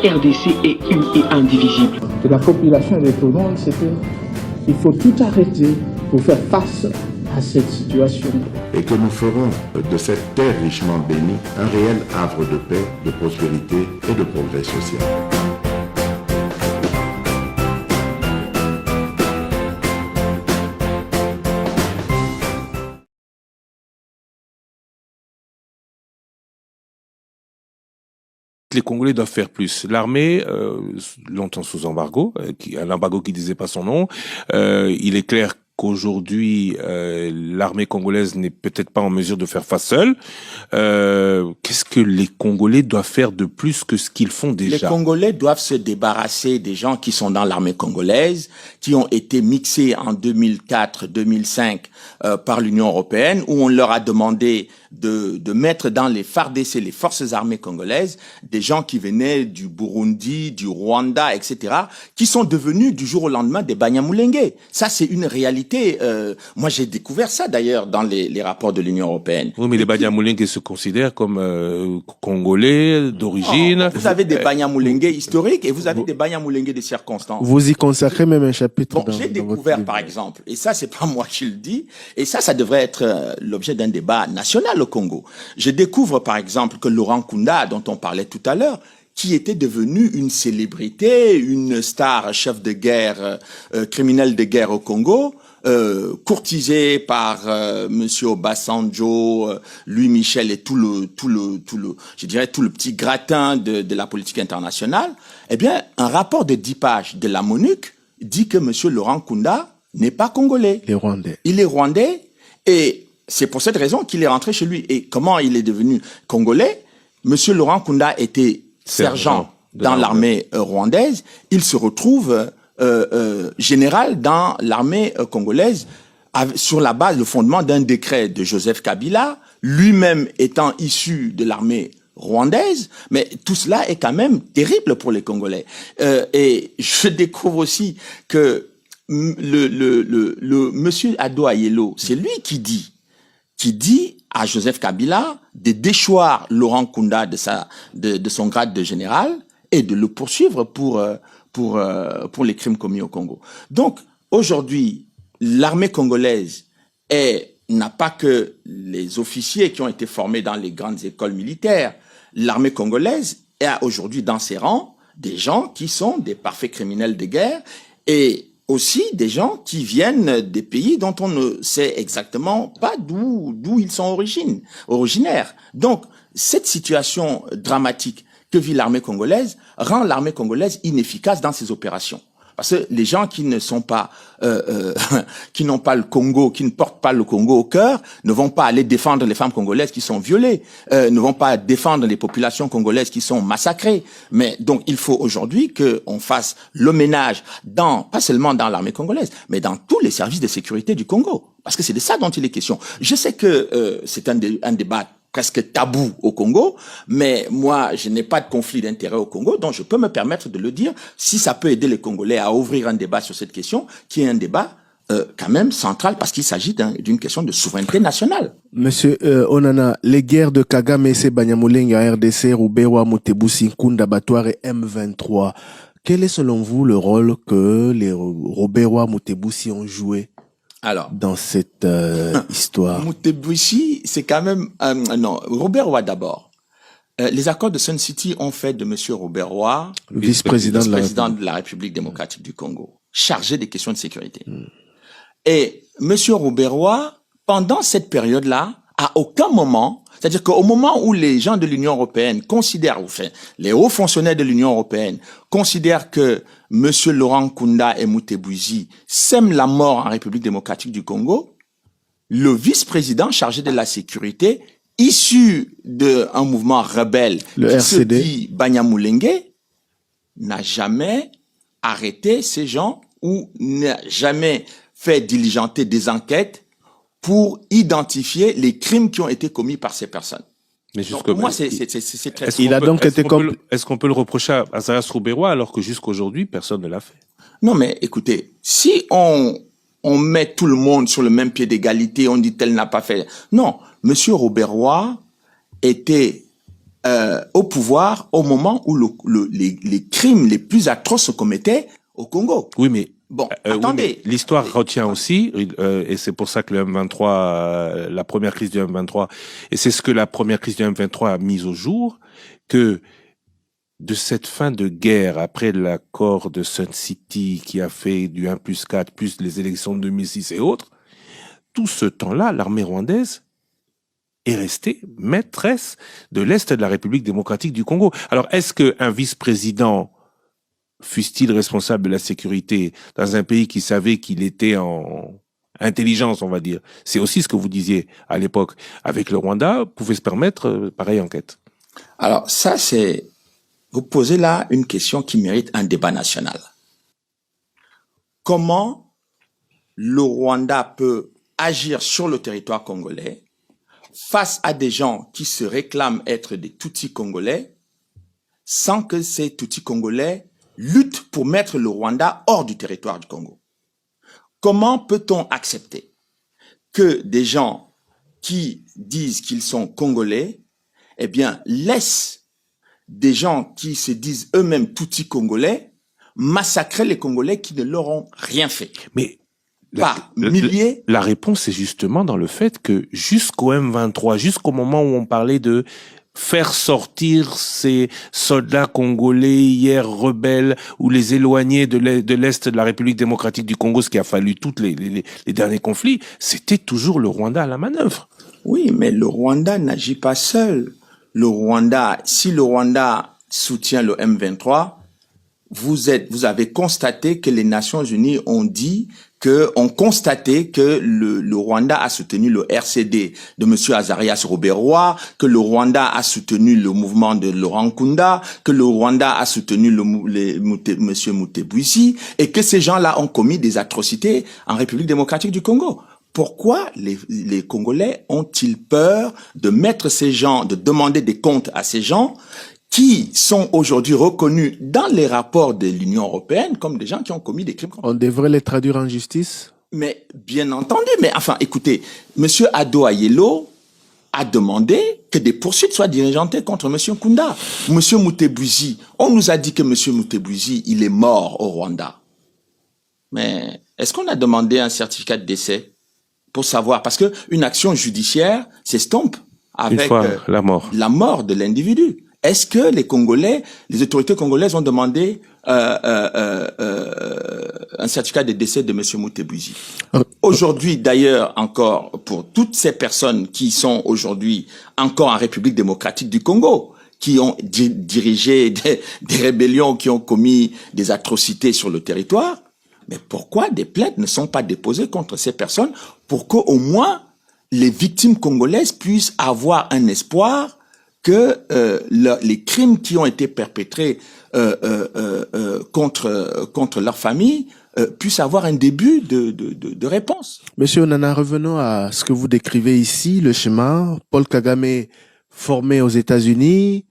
RDC est une et indivisible. De la population et de tout le monde, c'est qu'il faut tout arrêter pour faire face à cette situation. Et que nous ferons de cette terre richement bénie un réel havre de paix, de prospérité et de progrès social. Les Congolais doivent faire plus. L'armée, longtemps sous embargo, un embargo qui disait pas son nom, il est clair qu'aujourd'hui, l'armée congolaise n'est peut-être pas en mesure de faire face seule. Qu'est-ce que les Congolais doivent faire de plus que ce qu'ils font déjà? Les Congolais doivent se débarrasser des gens qui sont dans l'armée congolaise, qui ont été mixés en 2004-2005 par l'Union européenne, où on leur a demandé de mettre dans les FARDC, les forces armées congolaises, des gens qui venaient du Burundi, du Rwanda, etc., qui sont devenus du jour au lendemain des Banyamulenge. Ça, c'est une réalité. Moi, j'ai découvert ça d'ailleurs dans les rapports de l'Union européenne. Oui, mais les Banyamulenge se considèrent comme Congolais d'origine. Vous avez des Banyamulenge historiques et vous avez des Banyamulenge de circonstances. Vous y consacrez même un chapitre. Bon, j'ai découvert, par exemple, et ça, c'est pas moi qui le dis, et ça devrait être l'objet d'un débat national au Congo. Je découvre, par exemple, que Laurent Nkunda, dont on parlait tout à l'heure, qui était devenu une célébrité, une star, chef de guerre, criminel de guerre au Congo, courtisé par Monsieur Obasanjo, Louis Michel et tout le petit gratin de la politique internationale. Eh bien, un rapport de 10 pages de la MONUC dit que Monsieur Laurent Nkunda n'est pas congolais. Il est rwandais. Il est rwandais et c'est pour cette raison qu'il est rentré chez lui. Et comment il est devenu congolais? Monsieur Laurent Nkunda était sergent dans l'armée rwandaise. Il se retrouve général dans l'armée congolaise sur la base, le fondement d'un décret de Joseph Kabila, lui-même étant issu de l'armée rwandaise. Mais tout cela est quand même terrible pour les Congolais. Et je découvre aussi que le monsieur Ado Ayelo, c'est lui qui dit à Joseph Kabila de déchoir Laurent Nkunda de son grade de général et de le poursuivre pour les crimes commis au Congo. Donc, aujourd'hui, l'armée congolaise n'a pas que les officiers qui ont été formés dans les grandes écoles militaires. L'armée congolaise a aujourd'hui dans ses rangs des gens qui sont des parfaits criminels de guerre et aussi des gens qui viennent des pays dont on ne sait exactement pas d'où ils sont originaires. Donc, cette situation dramatique que vit l'armée congolaise rend l'armée congolaise inefficace dans ses opérations. Parce que les gens qui ne sont pas, qui n'ont pas le Congo, qui ne portent pas le Congo au cœur, ne vont pas aller défendre les femmes congolaises qui sont violées, ne vont pas défendre les populations congolaises qui sont massacrées. Mais donc, il faut aujourd'hui qu'on fasse le ménage pas seulement dans l'armée congolaise, mais dans tous les services de sécurité du Congo. Parce que c'est de ça dont il est question. Je sais que c'est un débat presque tabou au Congo, mais moi, je n'ai pas de conflit d'intérêt au Congo, donc je peux me permettre de le dire si ça peut aider les Congolais à ouvrir un débat sur cette question, qui est un débat quand même central parce qu'il s'agit d'une question de souveraineté nationale. Monsieur Onana, les guerres de Kagame et Banyamulenge en RDC, Ruberwa, Mutebusi, Nkunda, Batware et M23, quel est selon vous le rôle que les Ruberwa, Mutebusi ont joué dans cette histoire? Mutebusi, c'est quand même... non, Robert Roy d'abord. Les accords de Sun City ont fait de monsieur Robert Roy vice-président de la République démocratique du Congo, chargé des questions de sécurité. Et monsieur Robert Roy, pendant cette période-là, à aucun moment, c'est-à-dire qu'au moment où les gens de l'Union européenne considèrent, enfin, les hauts fonctionnaires de l'Union européenne considèrent que monsieur Laurent Nkunda et Mutebusi sèment la mort en République démocratique du Congo, le vice-président chargé de la sécurité, issu d'un mouvement rebelle, le RCD, se dit Banyamulenge, n'a jamais arrêté ces gens ou n'a jamais fait diligenter des enquêtes pour identifier les crimes qui ont été commis par ces personnes. Mais donc, pour moi, c'est très... Est-ce qu'on peut le reprocher à Azarias Ruberwa alors que jusqu'aujourd'hui, personne ne l'a fait? Non, mais écoutez, si on met tout le monde sur le même pied d'égalité, on dit tel n'a pas fait... Non, monsieur Ruberwa était au pouvoir au moment où les crimes les plus atroces se commettaient au Congo. Oui, mais Bon, oui, attendez. mais l'histoire retient aussi, et c'est pour ça que le M23, la première crise du M23, et c'est ce que la première crise du M23 a mis au jour, que de cette fin de guerre, après l'accord de Sun City qui a fait du 1+4, plus les élections de 2006 et autres, tout ce temps-là, l'armée rwandaise est restée maîtresse de l'Est de la République démocratique du Congo. Alors, est-ce qu'un vice-président, fût-il responsable de la sécurité dans un pays qui savait qu'il était en intelligence, on va dire, c'est aussi ce que vous disiez à l'époque, avec le Rwanda, pouvait se permettre pareille enquête? Alors, ça, vous posez là une question qui mérite un débat national. Comment le Rwanda peut agir sur le territoire congolais face à des gens qui se réclament être des Tutsis congolais sans que ces Tutsis congolais luttent pour mettre le Rwanda hors du territoire du Congo? Comment peut-on accepter que des gens qui disent qu'ils sont congolais, eh bien, laissent des gens qui se disent eux-mêmes Tutsis congolais massacrer les Congolais qui ne leur ont rien fait? Mais Par milliers. La réponse est justement dans le fait que jusqu'au M23, jusqu'au moment où on parlait de faire sortir ces soldats congolais hier rebelles ou les éloigner de l'Est de la République démocratique du Congo, ce qui a fallu tous les derniers conflits, c'était toujours le Rwanda à la manœuvre. Oui, mais le Rwanda n'agit pas seul. Si le Rwanda soutient le M23, vous avez constaté que les Nations Unies ont constaté que le Rwanda a soutenu le RCD de monsieur Azarias Robert-Roy, que le Rwanda a soutenu le mouvement de Laurent Nkunda, que le Rwanda a soutenu monsieur Mutebouissi, et que ces gens-là ont commis des atrocités en République démocratique du Congo. Pourquoi les Congolais ont-ils peur de mettre ces gens, de demander des comptes à ces gens qui sont aujourd'hui reconnus dans les rapports de l'Union européenne comme des gens qui ont commis des crimes? On devrait les traduire en justice? Mais bien entendu, mais enfin, écoutez, monsieur Ado Ayelo a demandé que des poursuites soient diligentées contre monsieur Nkunda. Monsieur Mutebouissi, on nous a dit que monsieur Mutebouissi, il est mort au Rwanda. Mais est-ce qu'on a demandé un certificat de décès pour savoir? Parce que une action judiciaire s'estompe avec une fois la mort de l'individu. Est-ce que les autorités congolaises ont demandé un certificat de décès de monsieur Mutebouissi? Aujourd'hui, d'ailleurs, encore, pour toutes ces personnes qui sont aujourd'hui encore en République démocratique du Congo, qui ont dirigé des rébellions, qui ont commis des atrocités sur le territoire, mais pourquoi des plaintes ne sont pas déposées contre ces personnes pour qu'au moins les victimes congolaises puissent avoir un espoir que les crimes qui ont été perpétrés contre leur famille puissent avoir un début de réponse. Monsieur Onana, revenons à ce que vous décrivez ici, le schéma. Paul Kagame formé aux États-Unis,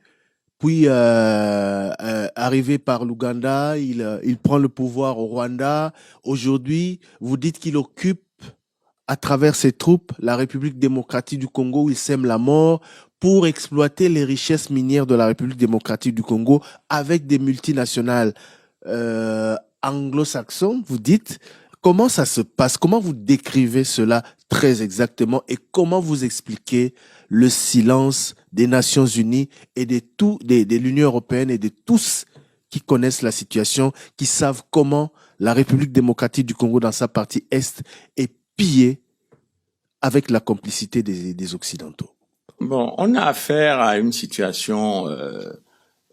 puis arrivé par l'Ouganda, il prend le pouvoir au Rwanda. Aujourd'hui, vous dites qu'il occupe à travers ses troupes la République démocratique du Congo où il sème la mort pour exploiter les richesses minières de la République démocratique du Congo avec des multinationales anglo-saxons, vous dites. Comment ça se passe? Comment vous décrivez cela très exactement et comment vous expliquez le silence des Nations Unies et de l'Union européenne et de tous qui connaissent la situation, qui savent comment la République démocratique du Congo dans sa partie Est est pillée avec la complicité des Occidentaux? Bon, on a affaire à une situation,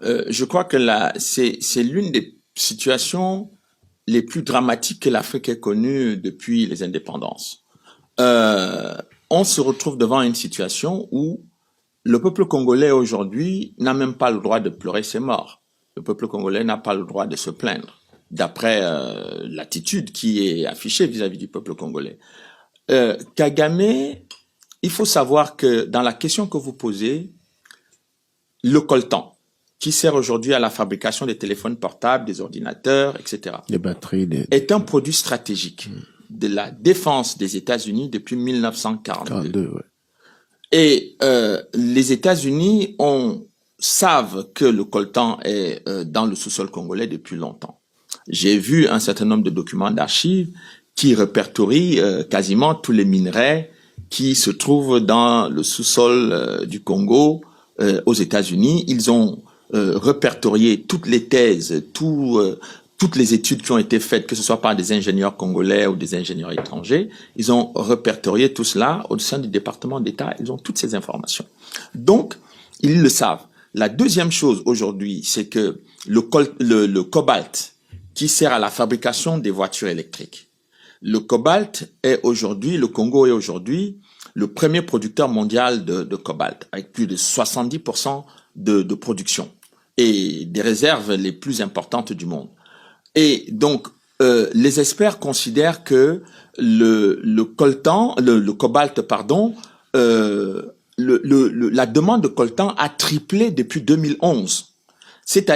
je crois que c'est l'une des situations les plus dramatiques que l'Afrique ait connues depuis les indépendances. On se retrouve devant une situation où le peuple congolais aujourd'hui n'a même pas le droit de pleurer ses morts. Le peuple congolais n'a pas le droit de se plaindre, d'après l'attitude qui est affichée vis-à-vis du peuple congolais. Kagame, il faut savoir que dans la question que vous posez, le coltan, qui sert aujourd'hui à la fabrication des téléphones portables, des ordinateurs, etc., les batteries, est un produit stratégique de la défense des États-Unis depuis 1942. 42, ouais. Et les États-Unis ont savent que le coltan est dans le sous-sol congolais depuis longtemps. J'ai vu un certain nombre de documents d'archives qui répertorient quasiment tous les minerais qui se trouvent dans le sous-sol du Congo aux États-Unis. Ils ont répertorié toutes les thèses, toutes les études qui ont été faites, que ce soit par des ingénieurs congolais ou des ingénieurs étrangers. Ils ont répertorié tout cela au sein du département d'État. Ils ont toutes ces informations. Donc, ils le savent. La deuxième chose aujourd'hui, c'est que le cobalt qui sert à la fabrication des voitures électriques. Le cobalt est aujourd'hui, le Congo est aujourd'hui le premier producteur mondial de cobalt, avec plus de 70% de production et des réserves les plus importantes du monde. Et donc, les experts considèrent que le cobalt, la demande de coltan a triplé depuis 2011.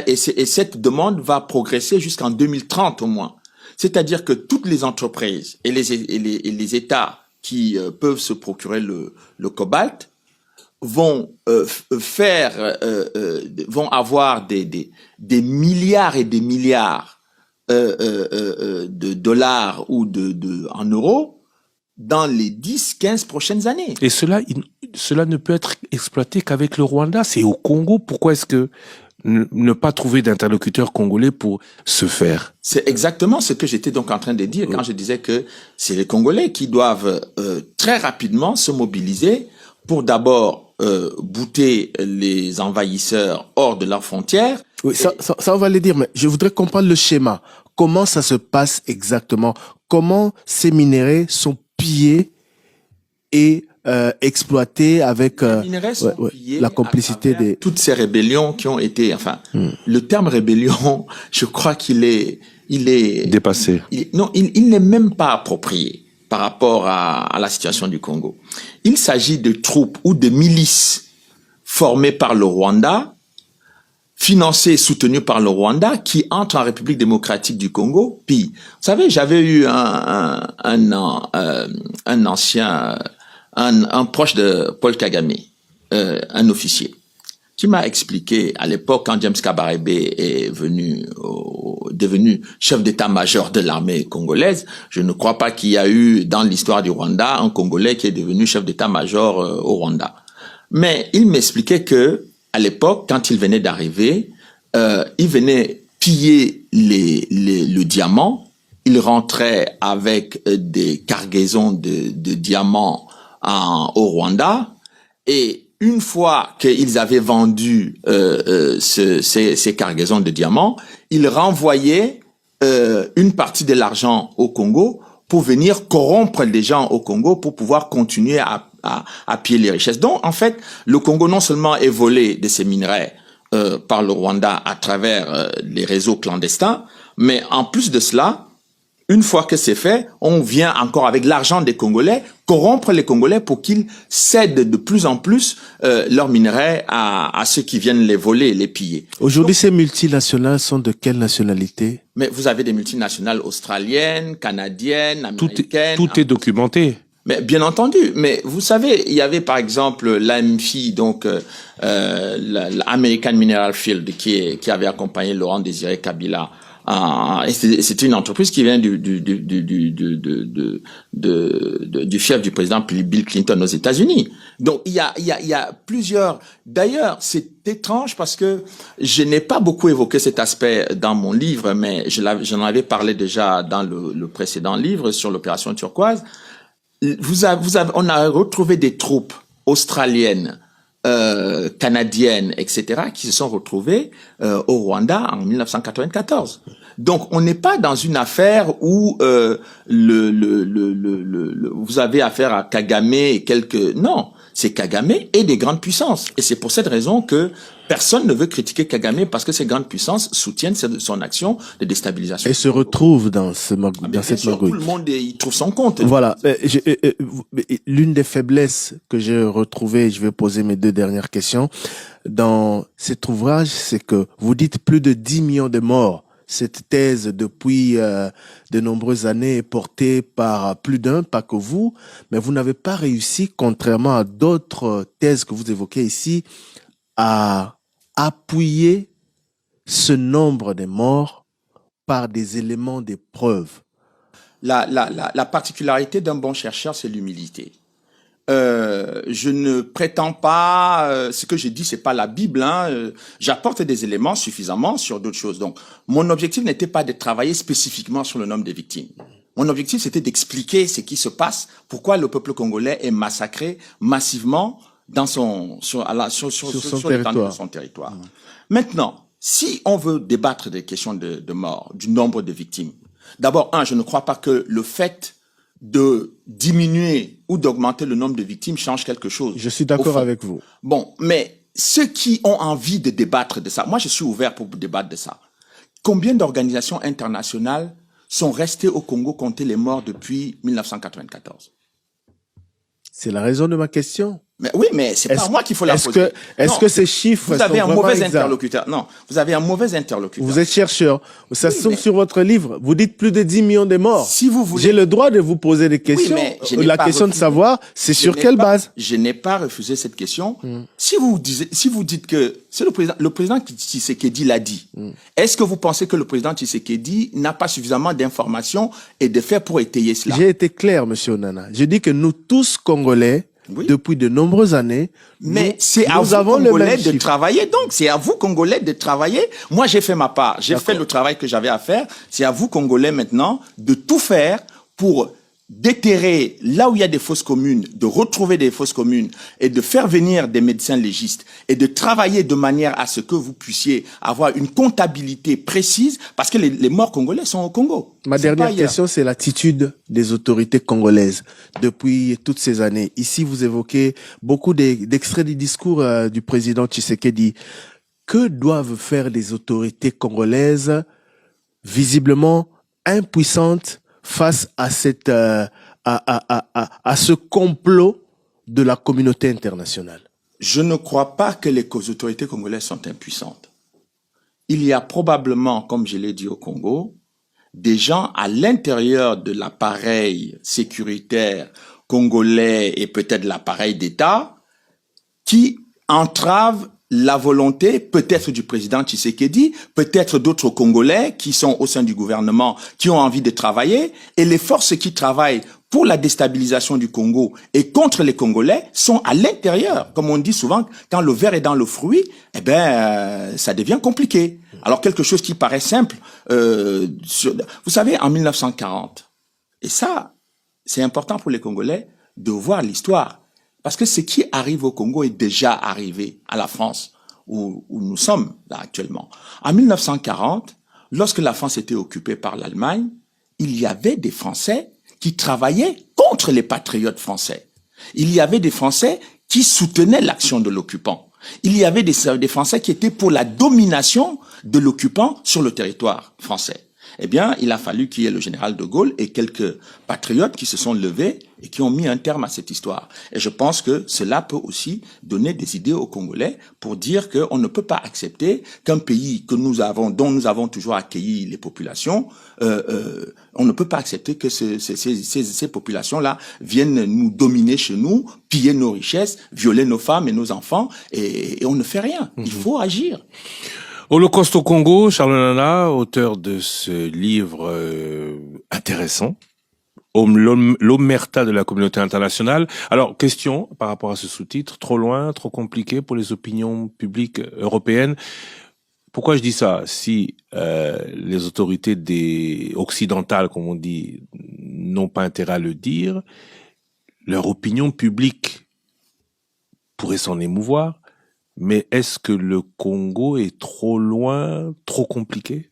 Et cette demande va progresser jusqu'en 2030 au moins. C'est-à-dire que toutes les entreprises et les États qui peuvent se procurer le cobalt vont vont avoir des milliards et des milliards de dollars ou en euros dans les 10-15 prochaines années. Et cela ne peut être exploité qu'avec le Rwanda. C'est au Congo. Pourquoi est-ce que ne pas trouver d'interlocuteur congolais pour se faire? C'est exactement ce que j'étais donc en train de dire quand je disais que c'est les Congolais qui doivent très rapidement se mobiliser pour d'abord bouter les envahisseurs hors de leurs frontières. Oui, ça on va le dire, mais je voudrais comprendre le schéma. Comment ça se passe exactement? Comment ces minéraux sont pillés et exploités avec les minerais sont pillés la complicité des... Toutes ces rébellions qui ont été... le terme rébellion, je crois qu'il est... Dépassé. Il n'est même pas approprié par rapport à la situation du Congo. Il s'agit de troupes ou de milices formées par le Rwanda, financées et soutenues par le Rwanda, qui entrent en République démocratique du Congo. Puis, vous savez, j'avais eu un proche de Paul Kagame, un officier, qui m'a expliqué à l'époque quand James Kabarebe est devenu chef d'état-major de l'armée congolaise. Je ne crois pas qu'il y a eu dans l'histoire du Rwanda un Congolais qui est devenu chef d'état-major au Rwanda. Mais il m'expliquait que à l'époque, quand il venait d'arriver, il venait piller le diamant. Il rentrait avec des cargaisons de diamants au Rwanda, et une fois qu'ils avaient vendu ces cargaisons de diamants, ils renvoyaient une partie de l'argent au Congo pour venir corrompre les gens au Congo pour pouvoir continuer à piller les richesses. Donc, en fait, le Congo non seulement est volé de ses minerais par le Rwanda à travers les réseaux clandestins, mais en plus de cela, une fois que c'est fait, on vient encore avec l'argent des Congolais corrompre les Congolais pour qu'ils cèdent de plus en plus leurs minerais à ceux qui viennent les voler et les piller. Aujourd'hui, ces multinationales sont de quelle nationalité? Mais vous avez des multinationales australiennes, canadiennes, américaines. Tout est documenté. Mais bien entendu, mais vous savez, il y avait par exemple l'AMFI, donc l'American Mineral Field, qui avait accompagné Laurent Désiré Kabila. C'est une entreprise qui vient du fief du président Bill Clinton aux États-Unis. Donc il y a plusieurs. D'ailleurs, c'est étrange parce que je n'ai pas beaucoup évoqué cet aspect dans mon livre, mais j'en avais parlé déjà dans le précédent livre sur l'opération turquoise. On a retrouvé des troupes australiennes, canadiennes, etc., qui se sont retrouvées au Rwanda en 1994. Donc, on n'est pas dans une affaire où vous avez affaire à Kagame et quelques... Non, c'est Kagame et des grandes puissances. Et c'est pour cette raison que personne ne veut critiquer Kagame, parce que ces grandes puissances soutiennent son action de déstabilisation. Et se retrouvent dans cette magouille. Tout le monde y trouve son compte. Voilà. L'une des faiblesses que j'ai retrouvées, je vais poser mes deux dernières questions, dans cet ouvrage, c'est que vous dites plus de 10 millions de morts. Cette thèse, depuis de nombreuses années, est portée par plus d'un, pas que vous, mais vous n'avez pas réussi, contrairement à d'autres thèses que vous évoquez ici, à appuyer ce nombre de morts par des éléments de preuve? La particularité d'un bon chercheur, c'est l'humilité. Je ne prétends pas, ce que je dis, c'est pas la Bible. J'apporte des éléments suffisamment sur d'autres choses. Donc, mon objectif n'était pas de travailler spécifiquement sur le nombre de victimes. Mon objectif, c'était d'expliquer ce qui se passe, pourquoi le peuple congolais est massacré massivement sur l'étendue de son territoire. Maintenant, si on veut débattre des questions de mort, du nombre de victimes, d'abord, je ne crois pas que le fait de diminuer ou d'augmenter le nombre de victimes change quelque chose. Je suis d'accord avec vous. Bon, mais ceux qui ont envie de débattre de ça, moi je suis ouvert pour débattre de ça. Combien d'organisations internationales sont restées au Congo compter les morts depuis 1994? C'est la raison de ma question. Mais oui, mais c'est pas moi qu'il faut la poser. Est-ce que ces chiffres vous avez sont un mauvais exacts? interlocuteur. Non, vous avez un mauvais interlocuteur. Vous êtes chercheur. Ça se trouve sur votre livre. Vous dites plus de 10 millions de morts. Si vous voulez... J'ai le droit de vous poser des questions. Oui, mais la question de savoir, c'est sur quelle base? Je n'ai pas refusé cette question. Si vous dites que c'est le président Tshisekedi l'a dit, est-ce que vous pensez que le président Tshisekedi n'a pas suffisamment d'informations et de faits pour étayer cela? J'ai été clair, monsieur Onana. Je dis que nous tous Congolais, depuis de nombreuses années, mais c'est à vous, Congolais, de travailler. Donc, c'est à vous, Congolais, de travailler. Moi, j'ai fait ma part. J'ai fait le travail que j'avais à faire. C'est à vous, Congolais, maintenant, de tout faire pour déterrer là où il y a des fosses communes, de retrouver des fosses communes et de faire venir des médecins légistes et de travailler de manière à ce que vous puissiez avoir une comptabilité précise parce que les morts congolais sont au Congo. Ma dernière question, c'est l'attitude des autorités congolaises depuis toutes ces années. Ici, vous évoquez beaucoup d'extraits du discours du président Tshisekedi. Que doivent faire les autorités congolaises visiblement impuissantes face à cette à ce complot de la communauté internationale? Je ne crois pas que les autorités congolaises sont impuissantes. Il y a probablement, comme je l'ai dit au Congo, des gens à l'intérieur de l'appareil sécuritaire congolais et peut-être l'appareil d'État qui entravent la volonté peut-être du président Tshisekedi, peut-être d'autres Congolais qui sont au sein du gouvernement, qui ont envie de travailler, et les forces qui travaillent pour la déstabilisation du Congo et contre les Congolais sont à l'intérieur. Comme on dit souvent, quand le verre est dans le fruit, ça devient compliqué. Alors quelque chose qui paraît simple, vous savez, en 1940, et ça, c'est important pour les Congolais de voir l'histoire. Parce que ce qui arrive au Congo est déjà arrivé à la France, où nous sommes là actuellement. En 1940, lorsque la France était occupée par l'Allemagne, il y avait des Français qui travaillaient contre les patriotes français. Il y avait des Français qui soutenaient l'action de l'occupant. Il y avait des Français qui étaient pour la domination de l'occupant sur le territoire français. Eh bien, il a fallu qu'il y ait le général de Gaulle et quelques patriotes qui se sont levés et qui ont mis un terme à cette histoire. Et je pense que cela peut aussi donner des idées aux Congolais pour dire qu'on ne peut pas accepter qu'un pays dont nous avons toujours accueilli les populations, on ne peut pas accepter que ces populations-là viennent nous dominer chez nous, piller nos richesses, violer nos femmes et nos enfants, et on ne fait rien. Il faut agir. Holocauste au Congo, Charles Onana, auteur de ce livre intéressant, l'omerta de la communauté internationale. Alors, question par rapport à ce sous-titre, trop loin, trop compliqué pour les opinions publiques européennes. Pourquoi je dis ça? Si les autorités occidentales, comme on dit, n'ont pas intérêt à le dire, leur opinion publique pourrait s'en émouvoir. Mais est-ce que le Congo est trop loin, trop compliqué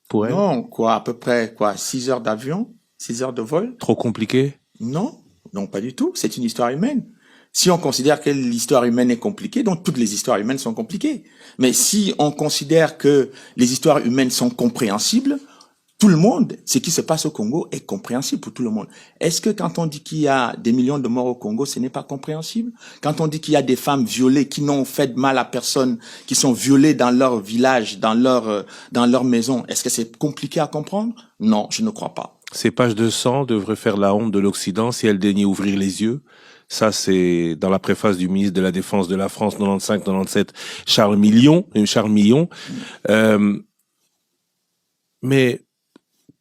pour elle? Non, à peu près 6 heures d'avion, 6 heures de vol. Trop compliqué? Non, pas du tout. C'est une histoire humaine. Si on considère que l'histoire humaine est compliquée, donc toutes les histoires humaines sont compliquées. Mais si on considère que les histoires humaines sont compréhensibles, tout le monde, ce qui se passe au Congo est compréhensible pour tout le monde. Est-ce que quand on dit qu'il y a des millions de morts au Congo, ce n'est pas compréhensible? Quand on dit qu'il y a des femmes violées qui n'ont fait de mal à personne, qui sont violées dans leur village, dans leur maison, est-ce que c'est compliqué à comprendre? Non, je ne crois pas. Ces pages de sang devraient faire la honte de l'Occident si elles daignaient ouvrir les yeux. Ça, c'est dans la préface du ministre de la Défense de la France 95-97, Charles Millon. Mais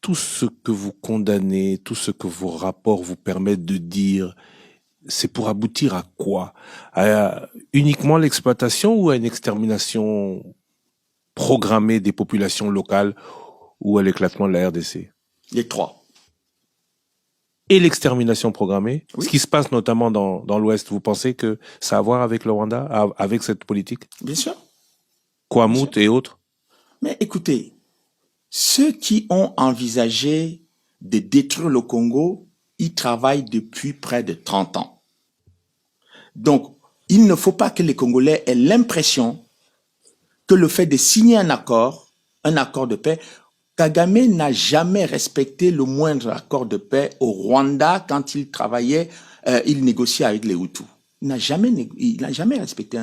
tout ce que vous condamnez, tout ce que vos rapports vous permettent de dire, c'est pour aboutir à quoi? À uniquement l'exploitation ou à une extermination programmée des populations locales ou à l'éclatement de la RDC? Les trois. Et l'extermination programmée, Oui. ce qui se passe notamment dans l'Ouest, vous pensez que ça a à voir avec le Rwanda, avec cette politique? Bien sûr. Kwamut et autres? Mais écoutez, ceux qui ont envisagé de détruire le Congo, ils travaillent depuis près de 30 ans. Donc, il ne faut pas que les Congolais aient l'impression que le fait de signer un accord de paix, Kagame n'a jamais respecté le moindre accord de paix au Rwanda quand il travaillait, il négociait avec les Hutus. Il n'a jamais respecté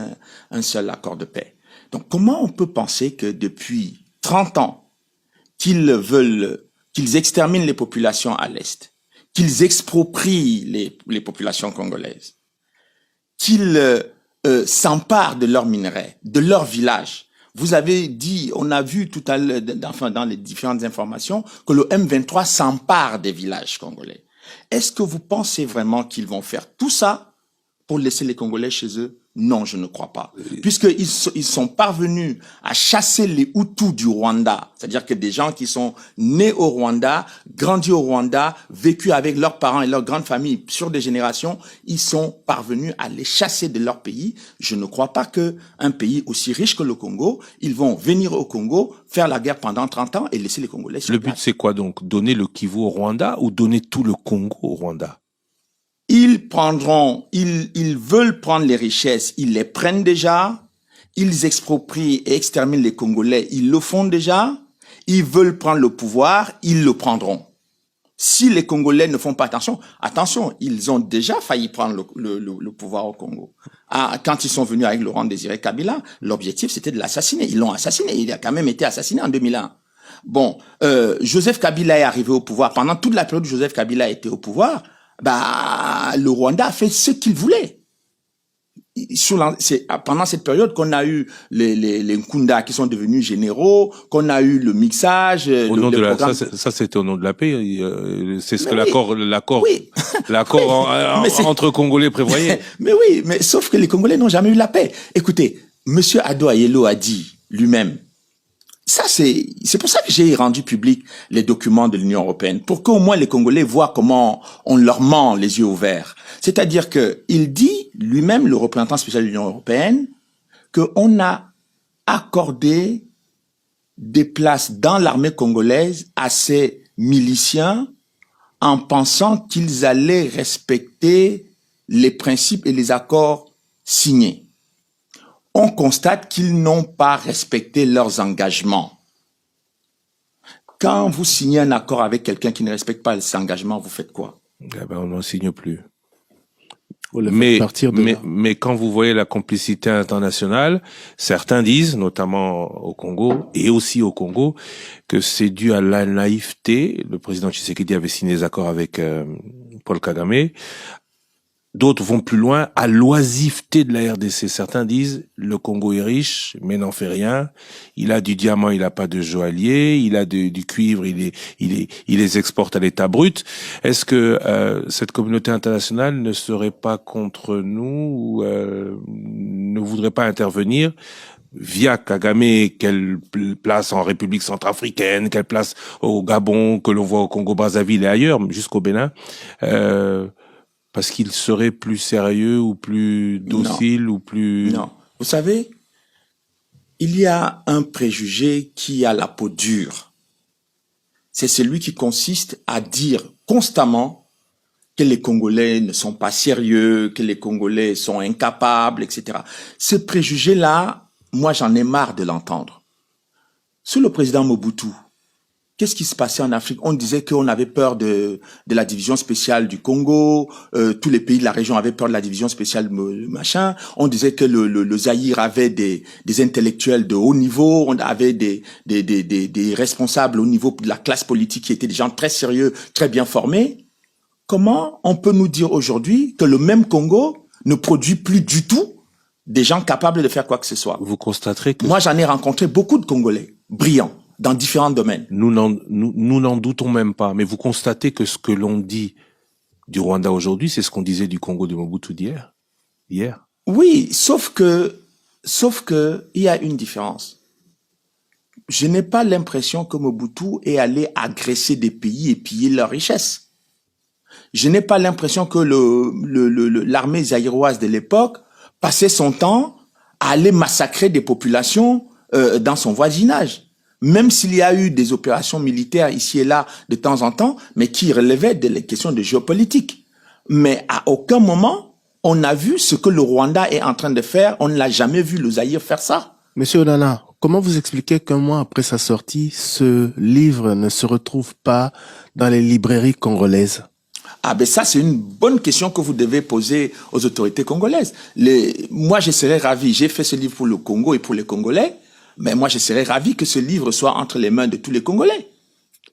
un seul accord de paix. Donc, comment on peut penser que depuis 30 ans, qu'ils exterminent les populations à l'Est, qu'ils exproprient les populations congolaises, qu'ils s'emparent de leurs minerais, de leurs villages. Vous avez dit, on a vu tout à l'heure, enfin, dans les différentes informations, que le M23 s'empare des villages congolais. Est-ce que vous pensez vraiment qu'ils vont faire tout ça pour laisser les Congolais chez eux? Non, je ne crois pas. Puisqu'ils sont parvenus à chasser les Hutus du Rwanda, c'est-à-dire que des gens qui sont nés au Rwanda, grandis au Rwanda, vécus avec leurs parents et leurs grandes familles sur des générations, ils sont parvenus à les chasser de leur pays. Je ne crois pas qu'un pays aussi riche que le Congo, ils vont venir au Congo, faire la guerre pendant 30 ans et laisser les Congolais sur Le place. but, c'est quoi donc? Donner le Kivu au Rwanda ou donner tout le Congo au Rwanda? Ils veulent prendre les richesses, ils les prennent déjà, ils exproprient et exterminent les Congolais, ils le font déjà, ils veulent prendre le pouvoir, ils le prendront. Si les Congolais ne font pas attention, ils ont déjà failli prendre le pouvoir au Congo. Quand ils sont venus avec Laurent Désiré Kabila, l'objectif c'était de l'assassiner. Ils l'ont assassiné, il a quand même été assassiné en 2001. Bon, Joseph Kabila est arrivé au pouvoir. Pendant toute la période où Joseph Kabila était au pouvoir, le Rwanda a fait ce qu'il voulait. C'est pendant cette période qu'on a eu les Nkunda qui sont devenus généraux, qu'on a eu le mixage. Au nom de ça c'était au nom de la paix. C'est ce que l'accord oui. entre Congolais prévoyait. Mais oui, mais sauf que les Congolais n'ont jamais eu la paix. Écoutez, Monsieur Ado Ayelo a dit lui-même. Ça, c'est pour ça que j'ai rendu public les documents de l'Union européenne, pour qu'au moins les Congolais voient comment on leur ment les yeux ouverts. C'est-à-dire que il dit lui-même, le représentant spécial de l'Union européenne, qu'on a accordé des places dans l'armée congolaise à ces miliciens en pensant qu'ils allaient respecter les principes et les accords signés. On constate qu'ils n'ont pas respecté leurs engagements. Quand vous signez un accord avec quelqu'un qui ne respecte pas ses engagements, vous faites quoi? On n'en signe plus. Mais quand vous voyez la complicité internationale, certains disent, notamment au Congo et aussi au Congo, que c'est dû à la naïveté. Le président Tshisekedi avait signé des accords avec Paul Kagame. D'autres vont plus loin, à l'oisiveté de la RDC. Certains disent, le Congo est riche, mais n'en fait rien. Il a du diamant, il n'a pas de joaillier. Il a du cuivre, il les exporte à l'état brut. Est-ce que cette communauté internationale ne serait pas contre nous ou ne voudrait pas intervenir via Kagame, quelle place en République centrafricaine, quelle place au Gabon, que l'on voit au Congo-Brazzaville et ailleurs, jusqu'au Bénin, parce qu'il serait plus sérieux ou plus docile ou plus... Non. Vous savez, il y a un préjugé qui a la peau dure. C'est celui qui consiste à dire constamment que les Congolais ne sont pas sérieux, que les Congolais sont incapables, etc. Ce préjugé-là, moi j'en ai marre de l'entendre. Sous le président Mobutu, qu'est-ce qui se passait en Afrique? On disait qu'on avait peur de la division spéciale du Congo, tous les pays de la région avaient peur de la division spéciale machin. On disait que le Zaïre avait des intellectuels de haut niveau, on avait des responsables au niveau de la classe politique qui étaient des gens très sérieux, très bien formés. comment on peut nous dire aujourd'hui que le même Congo ne produit plus du tout des gens capables de faire quoi que ce soit? Vous constaterez que... Moi, j'en ai rencontré beaucoup de Congolais brillants dans différents domaines. Nous n'en doutons même pas, mais vous constatez que ce que l'on dit du Rwanda aujourd'hui, c'est ce qu'on disait du Congo de Mobutu d'hier. Hier. Oui, sauf que il y a une différence. Je n'ai pas l'impression que Mobutu est allé agresser des pays et piller leurs richesses. Je n'ai pas l'impression que l'armée zaïroise de l'époque passait son temps à aller massacrer des populations dans son voisinage. Même s'il y a eu des opérations militaires ici et là de temps en temps, mais qui relevaient des questions de géopolitique. Mais à aucun moment, on n'a vu ce que le Rwanda est en train de faire. On ne l'a jamais vu le Zaïre faire ça. Monsieur Onana, comment vous expliquez qu'un mois après sa sortie, ce livre ne se retrouve pas dans les librairies congolaises? Ah ben ça, c'est une bonne question que vous devez poser aux autorités congolaises. Moi, je serais ravi. J'ai fait ce livre pour le Congo et pour les Congolais. Mais moi, je serais ravi que ce livre soit entre les mains de tous les Congolais.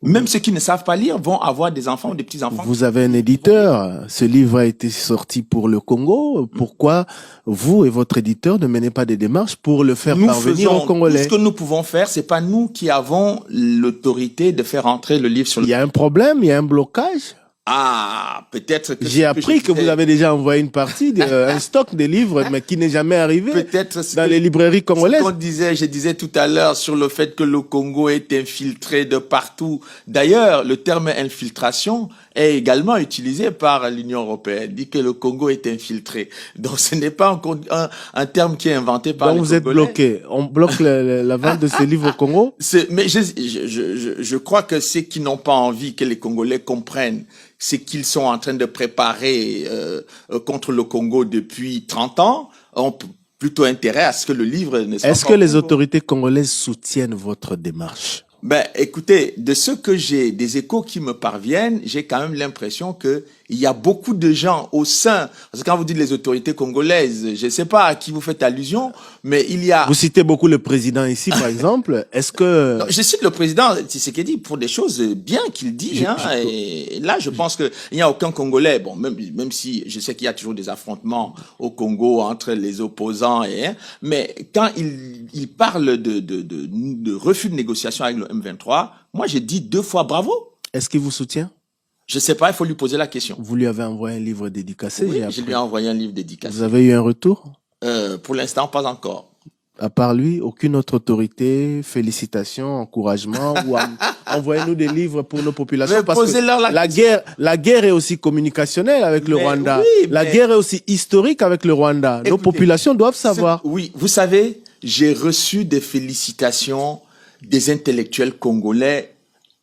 Même ceux qui ne savent pas lire vont avoir des enfants ou des petits-enfants. Vous avez un éditeur. Ce livre a été sorti pour le Congo. Pourquoi vous et votre éditeur ne menez pas des démarches pour le faire parvenir aux Congolais? Tout ce que nous pouvons faire, c'est pas nous qui avons l'autorité de faire entrer le livre sur le... Il y a un problème, il y a un blocage. Ah, peut-être que... J'ai appris que vous avez déjà envoyé une partie, un stock de livres, mais qui n'est jamais arrivé dans les librairies congolaises. Je disais tout à l'heure sur le fait que le Congo est infiltré de partout. D'ailleurs, le terme infiltration est également utilisé par l'Union européenne. Dit que le Congo est infiltré. Donc, ce n'est pas un terme qui est inventé par les Congolais. Donc, vous êtes bloqué. On bloque la vente de ces livres au Congo? Mais je crois que ceux qui n'ont pas envie que les Congolais comprennent c'est qu'ils sont en train de préparer contre le Congo depuis 30 ans, ont plutôt intérêt à ce que le livre ne soit pas... Est-ce que les autorités congolaises soutiennent votre démarche? Ben, écoutez, de ce que j'ai, des échos qui me parviennent, j'ai quand même l'impression que il y a beaucoup de gens au sein, parce que quand vous dites les autorités congolaises, je ne sais pas à qui vous faites allusion, mais il y a... Vous citez beaucoup le président ici, par exemple. Est-ce que... Non, je cite le président Tshisekedi pour des choses bien qu'il dit, et là, je pense que il n'y a aucun Congolais, bon, même si je sais qu'il y a toujours des affrontements au Congo entre les opposants mais quand il parle de refus de négociation avec le M23, moi, j'ai dit 2 fois bravo. Est-ce qu'il vous soutient? Je sais pas, il faut lui poser la question. Vous lui avez envoyé un livre dédicacé? Oui, je lui ai envoyé un livre dédicacé. Vous avez eu un retour? Pour l'instant, pas encore. À part lui, aucune autre autorité, félicitations, encouragement, ou envoyez-nous des livres pour nos populations. Mais parce que la guerre est aussi communicationnelle avec le Rwanda. Oui, la guerre est aussi historique avec le Rwanda. Nos populations doivent savoir. Oui, vous savez, j'ai reçu des félicitations des intellectuels congolais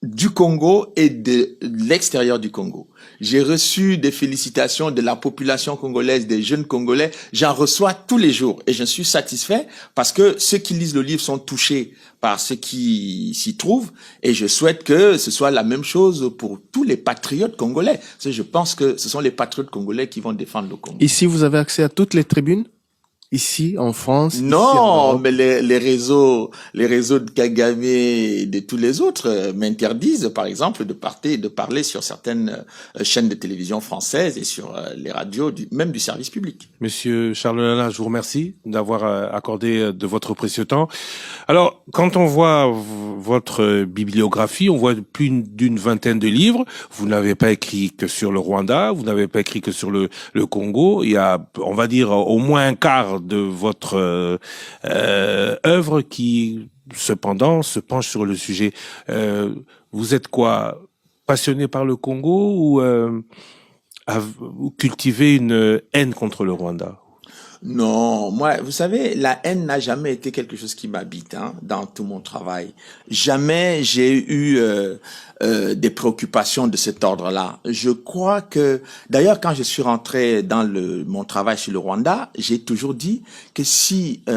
du Congo et de l'extérieur du Congo. J'ai reçu des félicitations de la population congolaise, des jeunes Congolais. J'en reçois tous les jours et je suis satisfait parce que ceux qui lisent le livre sont touchés par ce qui s'y trouve et je souhaite que ce soit la même chose pour tous les patriotes congolais. Parce que je pense que ce sont les patriotes congolais qui vont défendre le Congo. Ici, vous avez accès à toutes les tribunes? Ici, en France? Non, mais les réseaux de Kagame et de tous les autres m'interdisent, par exemple, de parler sur certaines chaînes de télévision françaises et sur les radios, même du service public. Monsieur Charles Onana, je vous remercie d'avoir accordé de votre précieux temps. Alors, quand on voit votre bibliographie, on voit plus d'une vingtaine de livres. Vous n'avez pas écrit que sur le Rwanda, vous n'avez pas écrit que sur le Congo. Il y a, on va dire, au moins un quart de votre œuvre qui, cependant, se penche sur le sujet. Vous êtes quoi, passionné par le Congo ou cultivez une haine contre le Rwanda? Non, moi, vous savez, la haine n'a jamais été quelque chose qui m'habite dans tout mon travail. Jamais j'ai eu des préoccupations de cet ordre-là. Je crois que, d'ailleurs, quand je suis rentré dans mon travail sur le Rwanda, j'ai toujours dit que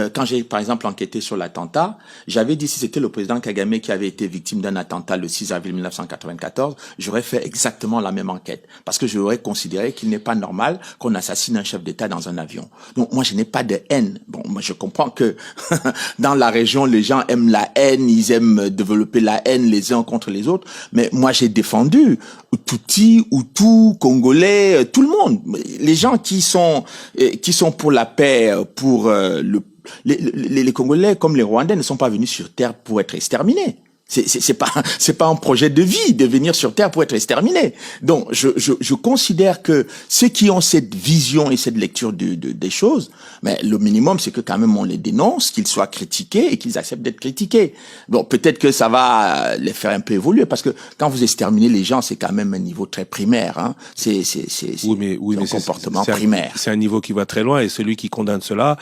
quand j'ai, par exemple, enquêté sur l'attentat, j'avais dit si c'était le président Kagame qui avait été victime d'un attentat le 6 avril 1994, j'aurais fait exactement la même enquête. Parce que j'aurais considéré qu'il n'est pas normal qu'on assassine un chef d'État dans un avion. Donc, moi, je n'ai pas de haine. Bon, moi, je comprends que dans la région, les gens aiment la haine, ils aiment développer la haine les uns contre les autres. Mais moi, j'ai défendu Tutsi, Hutu, Congolais, tout le monde. Les gens qui sont pour la paix, pour les Congolais comme les Rwandais ne sont pas venus sur terre pour être exterminés. C'est pas un projet de vie de venir sur terre pour être exterminé. Donc je considère que ceux qui ont cette vision et cette lecture des choses, mais le minimum c'est que quand même on les dénonce, qu'ils soient critiqués et qu'ils acceptent d'être critiqués. Bon, peut-être que ça va les faire un peu évoluer parce que quand vous exterminez les gens, c'est quand même un niveau très primaire, hein. C'est un comportement primaire. C'est un niveau qui va très loin et celui qui condamne cela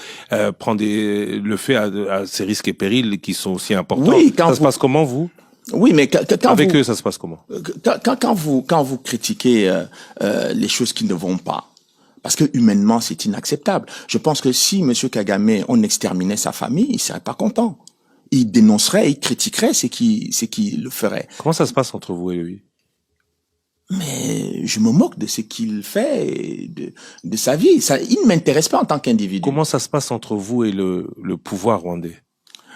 prend le fait à ses risques et périls qui sont aussi importants. Oui, ça se passe comment vous? Oui, mais quand avec eux, ça se passe comment? Quand vous critiquez les choses qui ne vont pas, parce que humainement c'est inacceptable. Je pense que si Monsieur Kagame on exterminait sa famille, il serait pas content. Il dénoncerait, il critiquerait ce qui le ferait. Comment ça se passe entre vous et lui? Mais je me moque de ce qu'il fait, et de sa vie. Ça, il ne m'intéresse pas en tant qu'individu. Comment ça se passe entre vous et le pouvoir rwandais?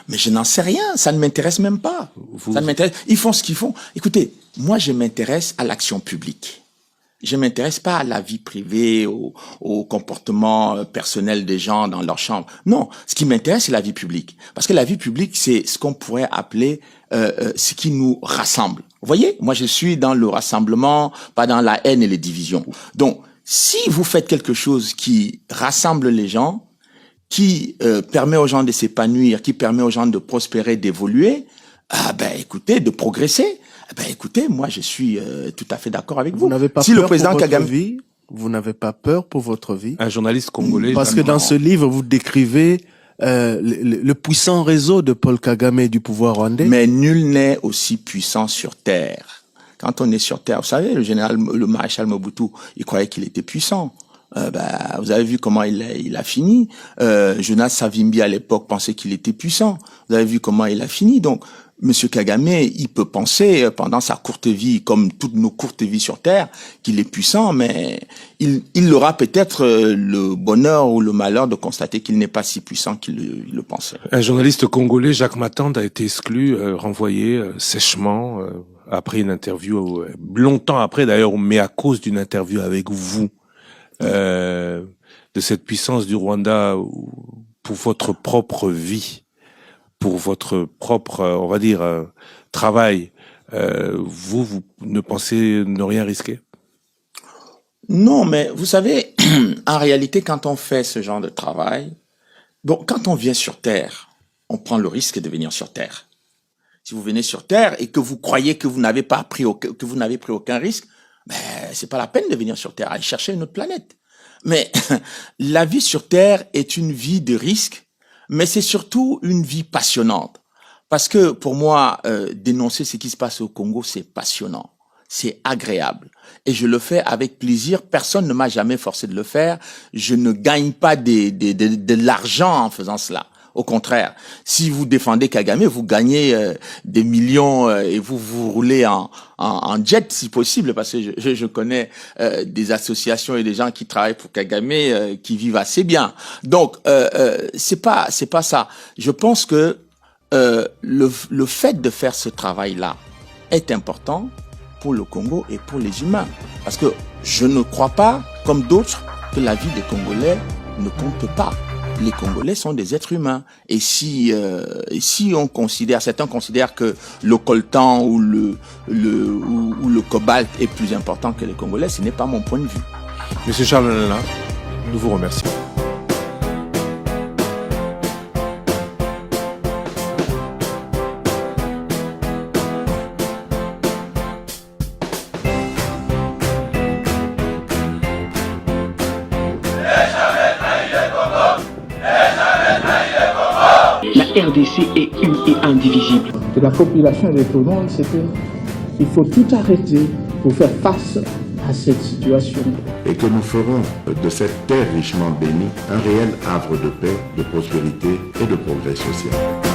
Mais je n'en sais rien, ça ne m'intéresse même pas. Ça ne m'intéresse. Ils font ce qu'ils font. Écoutez, moi je m'intéresse à l'action publique. Je m'intéresse pas à la vie privée, au comportement personnel des gens dans leur chambre. Non, ce qui m'intéresse c'est la vie publique. Parce que la vie publique c'est ce qu'on pourrait appeler ce qui nous rassemble. Vous voyez, moi je suis dans le rassemblement, pas dans la haine et les divisions. Donc, si vous faites quelque chose qui rassemble les gens, qui permet aux gens de s'épanouir, qui permet aux gens de prospérer, d'évoluer, écoutez, de progresser. Écoutez, moi je suis tout à fait d'accord avec vous. Vous n'avez pas si peur le président pour votre Kagame... vie? Vous n'avez pas peur pour votre vie? Un journaliste congolais. Parce que dans ce livre, vous décrivez le puissant réseau de Paul Kagame et du pouvoir rwandais. Mais nul n'est aussi puissant sur terre. Quand on est sur terre, vous savez, le maréchal Mobutu, il croyait qu'il était puissant. Vous avez vu comment il a fini. Jonas Savimbi à l'époque pensait qu'il était puissant. Vous avez vu comment il a fini. Donc, Monsieur Kagame, il peut penser pendant sa courte vie, comme toutes nos courtes vies sur terre, qu'il est puissant, mais il aura peut-être le bonheur ou le malheur de constater qu'il n'est pas si puissant qu'il le pensait. Un journaliste congolais, Jacques Matande, a été exclu, renvoyé sèchement après une interview, longtemps après d'ailleurs, mais à cause d'une interview avec vous. De cette puissance du Rwanda pour votre propre vie, pour votre propre, on va dire, travail, vous ne pensez ne rien risquer? Non, mais vous savez, en réalité, quand on fait ce genre de travail, quand on vient sur Terre, on prend le risque de venir sur Terre. Si vous venez sur Terre et que vous croyez que vous n'avez pris aucun risque, c'est pas la peine de venir sur Terre, allez chercher une autre planète. Mais la vie sur Terre est une vie de risque, mais c'est surtout une vie passionnante. Parce que pour moi, dénoncer ce qui se passe au Congo, c'est passionnant, c'est agréable. Et je le fais avec plaisir, personne ne m'a jamais forcé de le faire. Je ne gagne pas de l'argent en faisant cela. Au contraire, si vous défendez Kagame, vous gagnez des millions et vous roulez en jet si possible, parce que je connais des associations et des gens qui travaillent pour Kagame qui vivent assez bien. Donc c'est pas ça. Je pense que le fait de faire ce travail-là est important pour le Congo et pour les humains, parce que je ne crois pas, comme d'autres, que la vie des Congolais ne compte pas. Les Congolais sont des êtres humains. Et si certains considèrent que le coltan ou le cobalt est plus important que les Congolais, ce n'est pas mon point de vue. Monsieur Charles Nana, nous vous remercions. La RDC est une et indivisible. De la population et de tout le monde, c'est qu'il faut tout arrêter pour faire face à cette situation. Et que nous ferons de cette terre richement bénie un réel havre de paix, de prospérité et de progrès social.